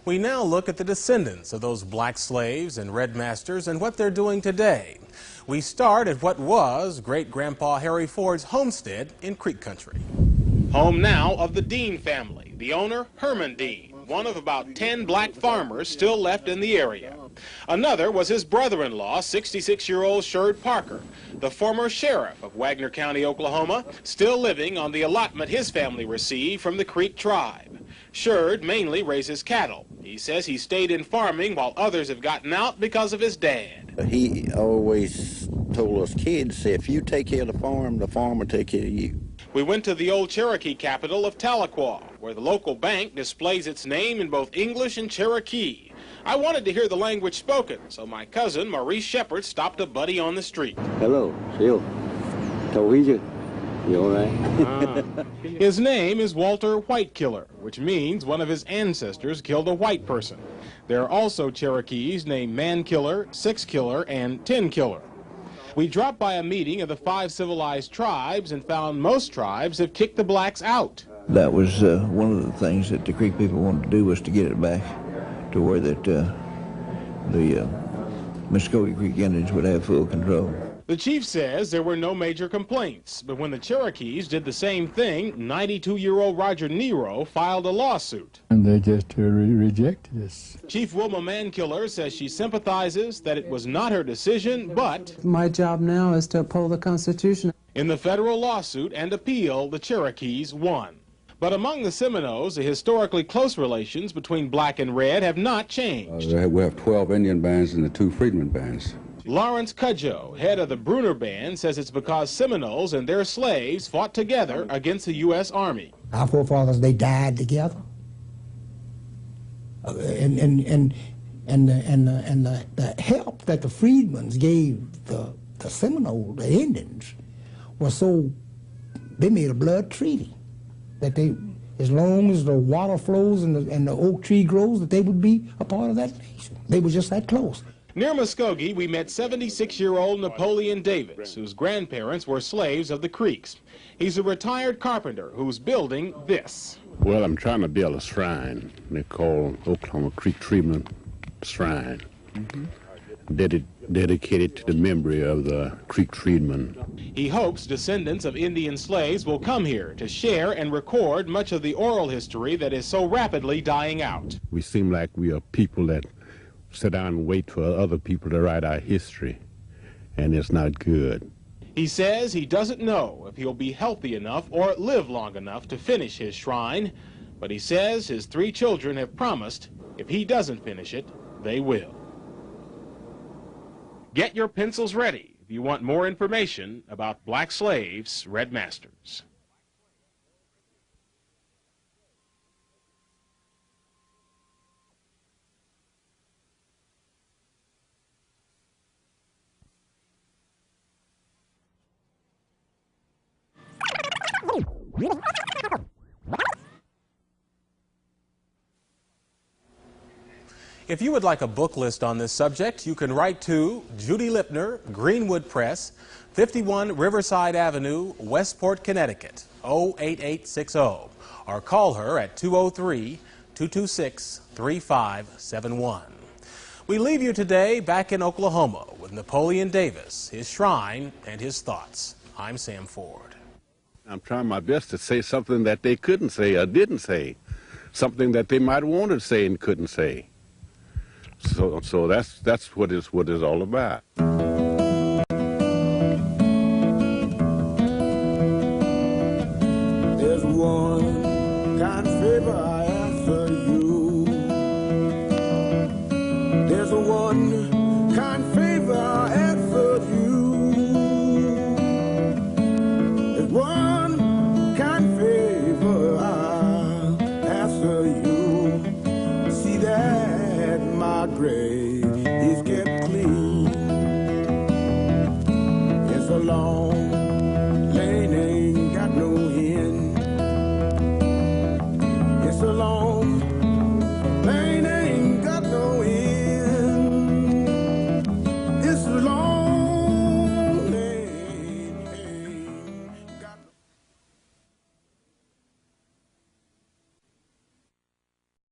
We now look at the descendants of those black slaves and red masters and what they're doing today. We start at what was great-grandpa Harry Ford's homestead in Creek Country. Home now of the Dean family, the owner Herman Dean, one of about 10 black farmers still left in the area. Another was his brother-in-law, 66-year-old Sherrod Parker, the former sheriff of Wagner County, Oklahoma, still living on the allotment his family received from the Creek tribe. Sherrod mainly raises cattle. He says he stayed in farming while others have gotten out because of his dad. He always told us kids, if you take care of the farm will take care of you. We went to the old Cherokee capital of Tahlequah, where the local bank displays its name in both English and Cherokee. I wanted to hear the language spoken, so my cousin, Maurice Shepard, stopped a buddy on the street. Hello, Phil. You all right? His name is Walter Whitekiller, which means one of his ancestors killed a white person. There are also Cherokees named Mankiller, Sixkiller, and Tenkiller. We dropped by a meeting of the 5 civilized tribes and found most tribes have kicked the blacks out. That was one of the things that the Creek people wanted to do, was to get it back to where that the Muskogee Creek Indians would have full control. The chief says there were no major complaints, but when the Cherokees did the same thing, 92-year-old Roger Nero filed a lawsuit. And they just rejected us. Chief Wilma Mankiller says she sympathizes that it was not her decision, but my job now is to uphold the Constitution. In the federal lawsuit and appeal, the Cherokees won. But among the Seminoles, the historically close relations between black and red have not changed. We have 12 Indian bands and the 2 freedmen bands. Lawrence Cudjoe, head of the Bruner Band, says it's because Seminoles and their slaves fought together against the U.S. Army. Our forefathers, they died together. And the help that the freedmen gave the Seminoles, the Indians, was so, they made a blood treaty that they, as long as the water flows and the oak tree grows, that they would be a part of that nation. They were just that close. Near Muskogee, we met 76-year-old Napoleon Davis, whose grandparents were slaves of the Creeks. He's a retired carpenter who's building this. Well, I'm trying to build a shrine they call Oklahoma Creek Freedmen Shrine, dedicated to the memory of the Creek Freedmen. He hopes descendants of Indian slaves will come here to share and record much of the oral history that is so rapidly dying out. We seem like we are people that sit down and wait for other people to write our history, and it's not good. He says he doesn't know if he'll be healthy enough or live long enough to finish his shrine, but he says his 3 children have promised if he doesn't finish it, they will. Get your pencils ready if you want more information about black slaves, red masters. If you would like a book list on this subject, you can write to Judy Lipner, Greenwood Press, 51 Riverside Avenue, Westport, Connecticut, 08860, or call her at 203-226-3571. We leave you today back in Oklahoma with Napoleon Davis, his shrine, and his thoughts. I'm Sam Ford. I'm trying my best to say something that they couldn't say or didn't say, something that they might want to say and couldn't say. So that's what it's all about. There's one kind of favor I ask of you.